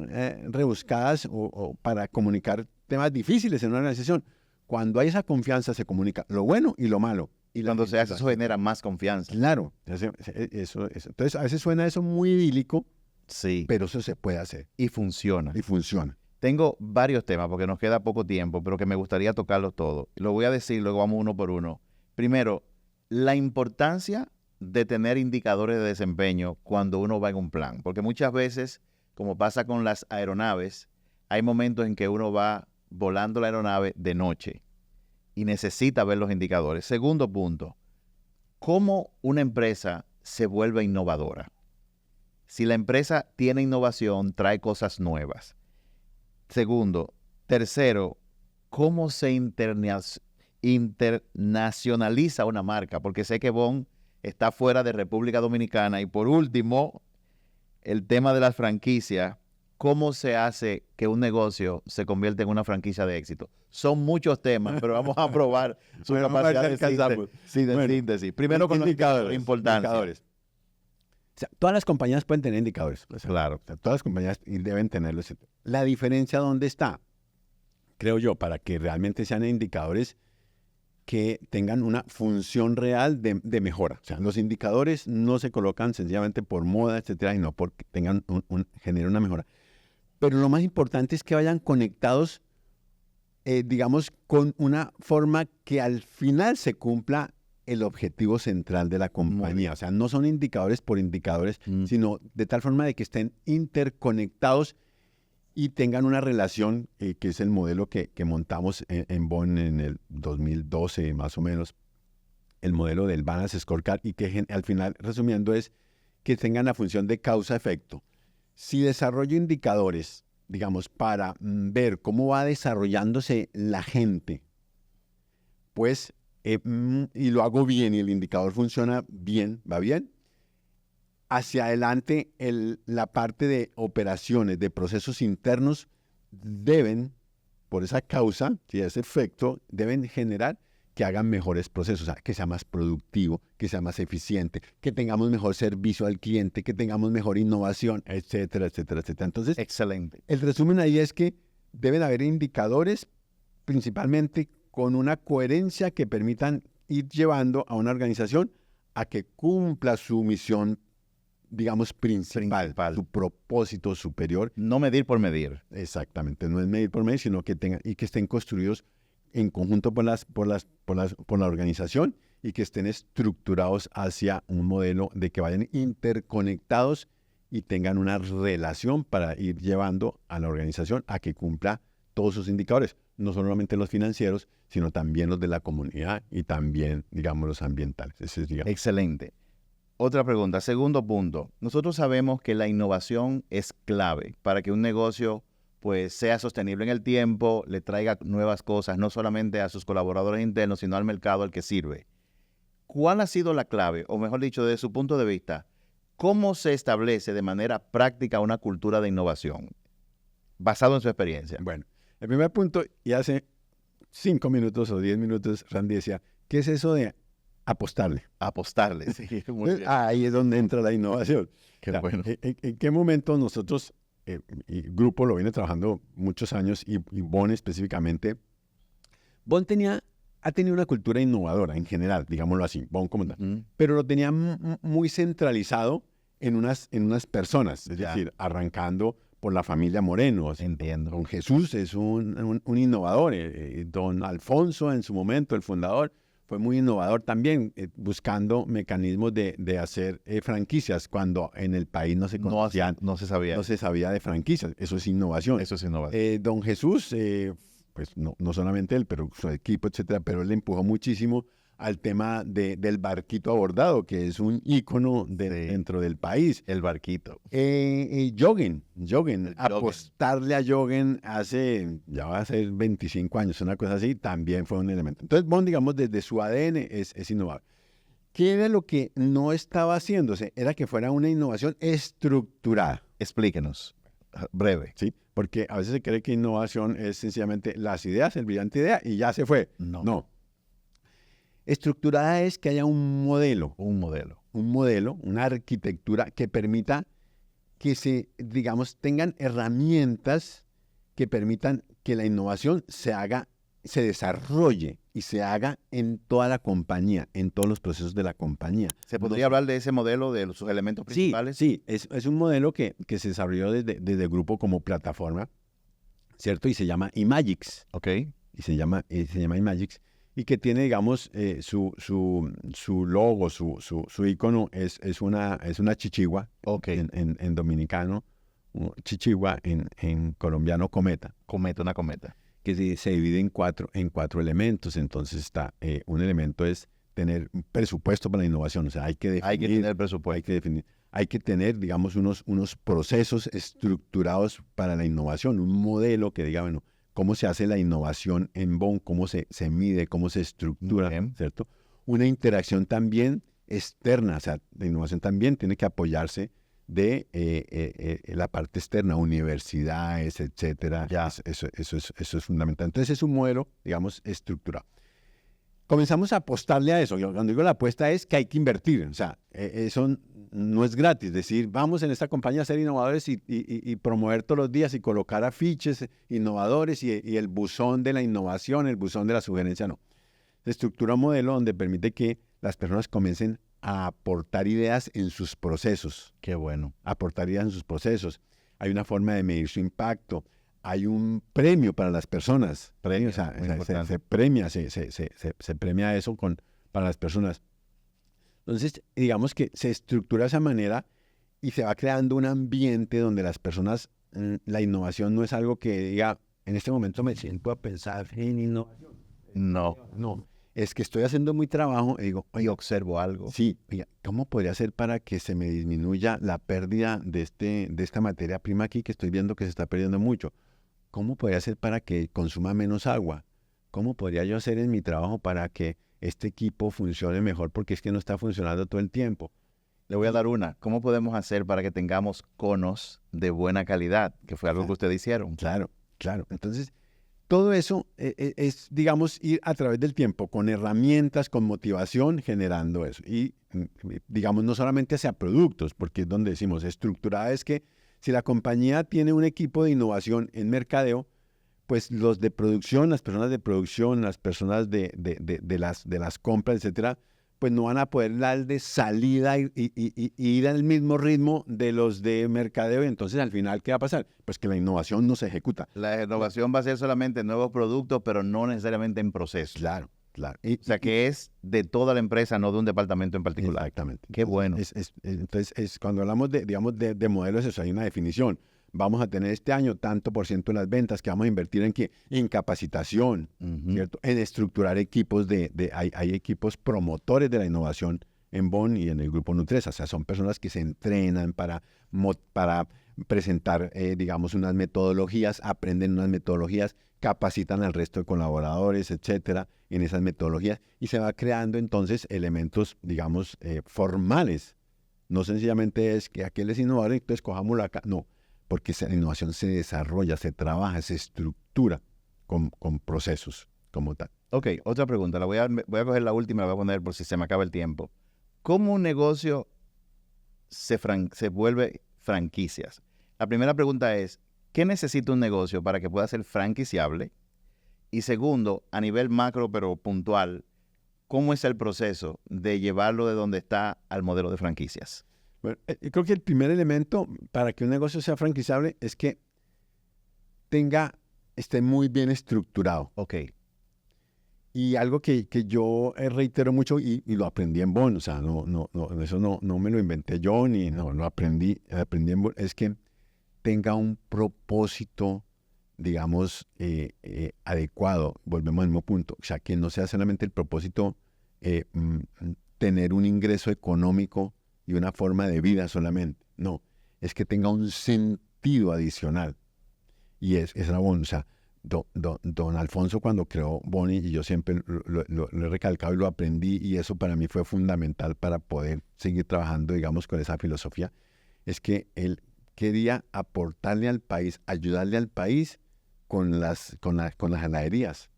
rebuscadas o para comunicar temas difíciles en una organización. Cuando hay esa confianza se comunica lo bueno y lo malo. Y cuando se hace eso genera más confianza. Claro. Eso. Entonces a veces suena eso muy idílico, Sí. pero eso se puede hacer Y funciona. y funciona. Tengo varios temas porque nos queda poco tiempo, pero que me gustaría tocarlos todos. Lo voy a decir, luego vamos uno por uno. Primero, la importancia de tener indicadores de desempeño cuando uno va en un plan. Porque muchas veces, como pasa con las aeronaves, hay momentos en que uno va volando la aeronave de noche y necesita ver los indicadores. Segundo punto, ¿cómo una empresa se vuelve innovadora? Si la empresa tiene innovación, trae cosas nuevas. Segundo. Tercero, ¿cómo se internacionaliza una marca? Porque sé que Bond está fuera de República Dominicana. Y por último, el tema de las franquicias. ¿Cómo se hace que un negocio se convierta en una franquicia de éxito? Son muchos temas, pero vamos a probar su Bueno, capacidad vamos a ver si alcanzamos. de síntesis. Primero con los indicadores. importantes. O sea, todas las compañías pueden tener indicadores. O sea, Claro. o sea, todas las compañías deben tenerlos. La diferencia, ¿dónde está? Creo yo, para que realmente sean indicadores que tengan una función real de mejora. O sea, los indicadores no se colocan sencillamente por moda, etcétera, sino porque generen una mejora. Pero lo más importante es que vayan conectados, digamos, con una forma que al final se cumpla el objetivo central de la compañía. O sea, no son indicadores por indicadores, sino de tal forma de que estén interconectados y tengan una relación, que es el modelo que montamos en Bond en el 2012 más o menos, el modelo del Balance Scorecard, y que al final, resumiendo, es que tengan la función de causa-efecto. Si desarrollo indicadores, digamos, para ver cómo va desarrollándose la gente, pues, y lo hago bien y el indicador funciona bien, va bien, hacia adelante la parte de operaciones, de procesos internos, deben, por esa causa, ¿sí? Ese efecto, deben generar que hagan mejores procesos, o sea, que sea más productivo, que sea más eficiente, que tengamos mejor servicio al cliente, que tengamos mejor innovación, etcétera, etcétera, etcétera. Entonces, Excelente. el resumen ahí es que deben haber indicadores principalmente con una coherencia que permitan ir llevando a una organización a que cumpla su misión, digamos, principal, su propósito superior. No medir por medir. Exactamente, no es medir por medir, sino que tengan y que estén construidos en conjunto por la organización y que estén estructurados hacia un modelo de que vayan interconectados y tengan una relación para ir llevando a la organización a que cumpla todos sus indicadores, no solamente los financieros, sino también los de la comunidad y también, digamos, los ambientales. Ese es, digamos. Excelente. Otra pregunta, segundo punto. Nosotros sabemos que la innovación es clave para que un negocio pues sea sostenible en el tiempo, le traiga nuevas cosas, no solamente a sus colaboradores internos, sino al mercado al que sirve. ¿Cuál ha sido la clave? O mejor dicho, desde su punto de vista, ¿cómo se establece de manera práctica una cultura de innovación? Basado en su experiencia. Bueno, el primer punto, y hace 5 minutos o 10 minutos, Randy decía, ¿qué es eso de apostarle? Apostarle, sí. Muy bien. Ahí es donde entra la innovación. Qué O sea, bueno. ¿En qué momento nosotros, y Grupo lo viene trabajando muchos años, y Bon específicamente, Bon ha tenido una cultura innovadora en general, digámoslo así, Bon como tal, pero lo tenía muy centralizado en unas personas, es decir, arrancando por la familia Moreno. Entiendo. Don Jesús es un innovador, don Alfonso en su momento, el fundador, fue muy innovador también, buscando mecanismos de hacer franquicias cuando en el país no se conocían, No se sabía. no se sabía de franquicias. Eso es innovación. Eso es innovación. Don Jesús, pues no solamente él, pero su equipo, etcétera, pero él le empujó muchísimo al tema del barquito abordado, que es un ícono dentro del país. El barquito. Jogging, apostarle a jogging ya va a ser 25 años, una cosa así, también fue un elemento. Entonces, Bon, digamos, desde su ADN es innovador. ¿Qué era lo que no estaba haciéndose? Era que fuera una innovación estructurada. Explíquenos, breve. ¿Sí? Porque a veces se cree que innovación es sencillamente las ideas, el brillante idea, y ya se fue. No. Estructurada es que haya un modelo, una arquitectura que permita que digamos, tengan herramientas que permitan que la innovación se desarrolle y se haga en toda la compañía, en todos los procesos de la compañía. ¿Se podría hablar de ese modelo, de sus elementos principales? Sí, es un modelo que se desarrolló desde el grupo como plataforma, ¿cierto? Y se llama Imagix. Ok. Y se llama Imagix. Y que tiene, digamos, su logo, su icono es una chichigua, Okay. en dominicano, chichigua, en colombiano cometa. Una cometa. Que se divide en cuatro elementos. Entonces un elemento es tener un presupuesto para la innovación, o sea, hay que tener presupuesto. Hay que tener, digamos, unos procesos estructurados para la innovación, un modelo que diga, bueno, cómo se hace la innovación en Bon, cómo se mide, cómo se estructura, ¿cierto? Una interacción también externa, o sea, la innovación también tiene que apoyarse de la parte externa, universidades, etcétera. Eso es fundamental. Entonces es un modelo, digamos, estructurado. Comenzamos a apostarle a eso. Yo, cuando digo la apuesta es que hay que invertir. O sea, eso no es gratis. Decir, vamos en esta compañía a ser innovadores y promover todos los días y colocar afiches innovadores y el buzón de la innovación, el buzón de la sugerencia, no. Se estructura un modelo donde permite que las personas comiencen a aportar ideas en sus procesos. Qué bueno. Aportar ideas en sus procesos. Hay una forma de medir su impacto. Hay un premio para las personas. Premio, o sea, se premia eso para las personas. Entonces, digamos que se estructura de esa manera y se va creando un ambiente donde las personas, la innovación no es algo que diga, en este momento me siento a pensar en innovación. No. es que estoy haciendo muy trabajo y digo, Y oye, observo algo. sí, oiga, ¿cómo podría ser para que se me disminuya la pérdida de esta materia prima aquí que estoy viendo que se está perdiendo mucho? ¿Cómo podría ser para que consuma menos agua? ¿Cómo podría yo hacer en mi trabajo para que este equipo funcione mejor? Porque es que no está funcionando todo el tiempo. Le voy a dar una. ¿Cómo podemos hacer para que tengamos conos de buena calidad? Que fue algo que ustedes hicieron. Claro, claro. Entonces, todo eso es, digamos, ir a través del tiempo, con herramientas, con motivación, generando eso. Y, digamos, no solamente hacia productos, porque es donde decimos, estructurada es que si la compañía tiene un equipo de innovación en mercadeo, pues los de producción, las personas de producción, las personas de las compras, etcétera, pues no van a poder dar de salida y ir al mismo ritmo de los de mercadeo. Y entonces, al final, ¿qué va a pasar? Pues que la innovación no se ejecuta. La innovación va a ser solamente en nuevos productos, pero no necesariamente en procesos. Claro, claro. O sea, que es de toda la empresa, no de un departamento en particular. Exactamente. Qué bueno. Entonces, cuando hablamos digamos, de modelos, eso hay una definición. Vamos a tener este año tanto por ciento en las ventas que vamos a invertir en qué? En capacitación, ¿cierto? En estructurar equipos hay equipos promotores de la innovación en Bond y en el grupo Nutresa. O sea, son personas que se entrenan para presentar, digamos, unas metodologías, aprenden unas metodologías, capacitan al resto de colaboradores, etcétera, en esas metodologías y se va creando entonces elementos, digamos, formales. No sencillamente es que aquel es innovador, entonces cojámoslo acá. No, porque la innovación se desarrolla, se trabaja, se estructura con procesos como tal. Ok, otra pregunta. Voy a coger la última, la voy a poner por si se me acaba el tiempo. ¿Cómo un negocio se vuelve franquicias? La primera pregunta es, ¿qué necesita un negocio para que pueda ser franquiciable? Y segundo, a nivel macro pero puntual, ¿cómo es el proceso de llevarlo de donde está al modelo de franquicias? Bueno, creo que el primer elemento para que un negocio sea franquiciable es que esté muy bien estructurado. Ok. Y algo que yo reitero mucho y lo aprendí en Bond, o sea, eso no me lo inventé yo ni lo aprendí en Bond, es que tenga un propósito, digamos, adecuado. Volvemos al mismo punto, o sea, que no sea solamente el propósito tener un ingreso económico y una forma de vida solamente. No, es que tenga un sentido adicional. Y es la Bond. O sea, don Alfonso cuando creó Boni, y yo siempre lo he recalcado y lo aprendí, y eso para mí fue fundamental para poder seguir trabajando, digamos, con esa filosofía, es que él quería aportarle al país, ayudarle al país con las ganaderías.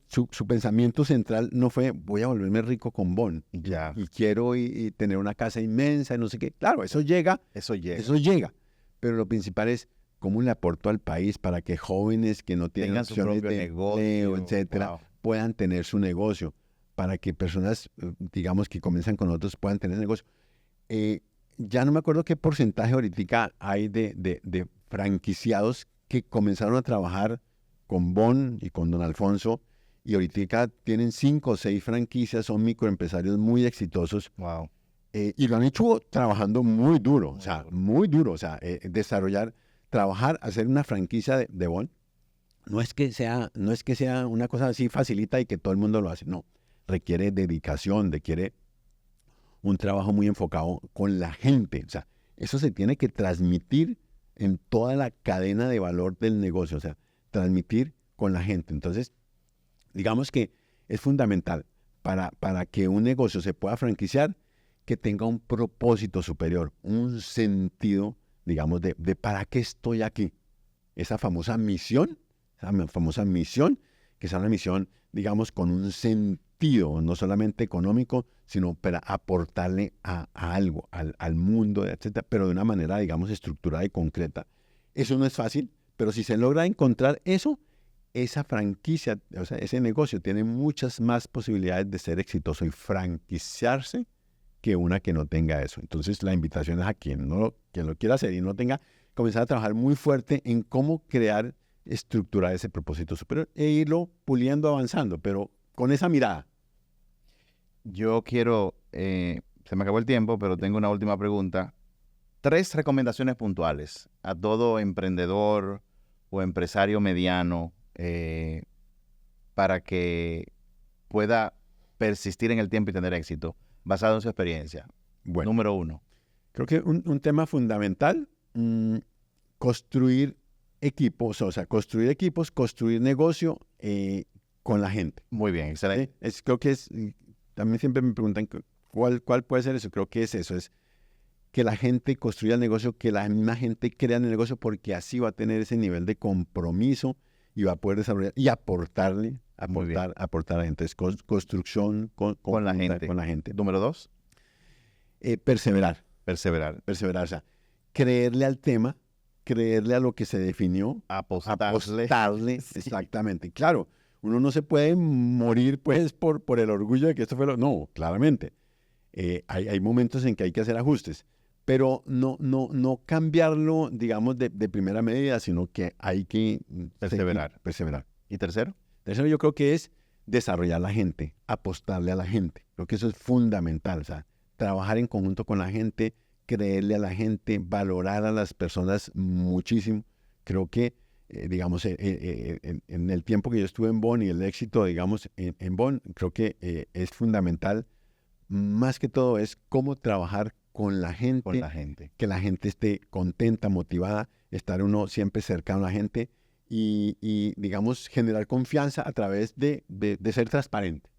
Su pensamiento central no fue voy a volverme rico con Bon Ya. y quiero y tener una casa inmensa y no sé qué. Claro, eso llega, pero lo principal es cómo le aporto al país para que jóvenes que no tienen tengan su opciones propio de negocio, empleo, etcétera, wow, puedan tener su negocio, para que personas, digamos, que comienzan con nosotros puedan tener negocio. Ya no me acuerdo qué porcentaje ahorita hay de franquiciados que comenzaron a trabajar con Bon y con don Alfonso, y ahorita tienen 5 o 6 franquicias, son microempresarios muy exitosos, wow. y lo han hecho trabajando muy duro, muy duro, o sea, trabajar, hacer una franquicia de Bon, no es que sea una cosa así facilita y que todo el mundo lo hace, no, requiere dedicación, requiere un trabajo muy enfocado con la gente, o sea, eso se tiene que transmitir en toda la cadena de valor del negocio, o sea, transmitir con la gente. Entonces, digamos que es fundamental para que un negocio se pueda franquiciar, que tenga un propósito superior, un sentido, digamos, de para qué estoy aquí. Esa famosa misión, que sea una misión, digamos, con un sentido, no solamente económico, sino para aportarle a algo, al mundo, etcétera, pero de una manera, digamos, estructurada y concreta. Eso no es fácil, pero si se logra encontrar eso, esa franquicia, o sea, ese negocio tiene muchas más posibilidades de ser exitoso y franquiciarse que una que no tenga eso. Entonces, la invitación es a quien lo quiera hacer y no tenga, comenzar a trabajar muy fuerte en cómo crear, estructurar ese propósito superior e irlo puliendo, avanzando, pero con esa mirada. Yo quiero, se me acabó el tiempo, pero tengo una última pregunta. 3 recomendaciones puntuales a todo emprendedor o empresario mediano para que pueda persistir en el tiempo y tener éxito, basado en su experiencia? Bueno, Número 1. creo que un tema fundamental, construir equipos, construir equipos, construir negocio con la gente. Muy bien, excelente. Creo que también siempre me preguntan cuál puede ser eso. Creo que es eso, es que la gente construya el negocio, que la misma gente crea en el negocio, porque así va a tener ese nivel de compromiso y va a poder desarrollar y aportar a la gente. Es construcción Con la gente. Con la gente. Número 2. Perseverar. Perseverar. O sea, creerle al tema, creerle a lo que se definió, Apostarle. Sí. Exactamente. Claro, uno no se puede morir pues por el orgullo de que esto fue No, claramente. Hay momentos en que hay que hacer ajustes, pero no cambiarlo, digamos, de primera medida, sino que hay que perseverar. ¿Y tercero? Tercero, yo creo que es desarrollar la gente, apostarle a la gente. Creo que eso es fundamental. O sea, trabajar en conjunto con la gente, creerle a la gente, valorar a las personas muchísimo. Creo que, digamos, en el tiempo que yo estuve en Bonn y el éxito, digamos, en Bonn, creo que es fundamental. Más que todo es cómo trabajar con la gente. Con la gente. Que la gente esté contenta, motivada, estar uno siempre cercano a la gente y digamos, generar confianza a través de ser transparente.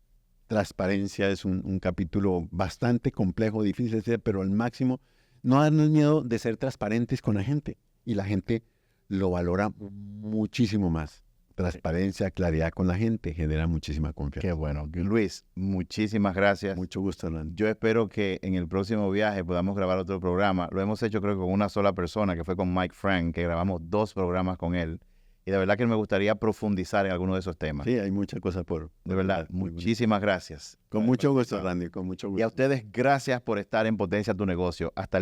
Transparencia es un capítulo bastante complejo, difícil de hacer, pero al máximo, no darnos miedo de ser transparentes con la gente. Y la gente lo valora muchísimo más. Transparencia, claridad con la gente genera muchísima confianza. Qué bueno. Luis, muchísimas gracias. Mucho gusto, Hernán. Yo espero que en el próximo viaje podamos grabar otro programa. Lo hemos hecho creo que con una sola persona, que fue con Mike Frank, que grabamos 2 programas con él. Y de verdad que me gustaría profundizar en alguno de esos temas. Sí, hay muchas cosas De verdad, muchísimas gracias. Con mucho gusto, Randy, con mucho gusto. Y a ustedes, gracias por estar en Potencia Tu Negocio. Hasta el próximo.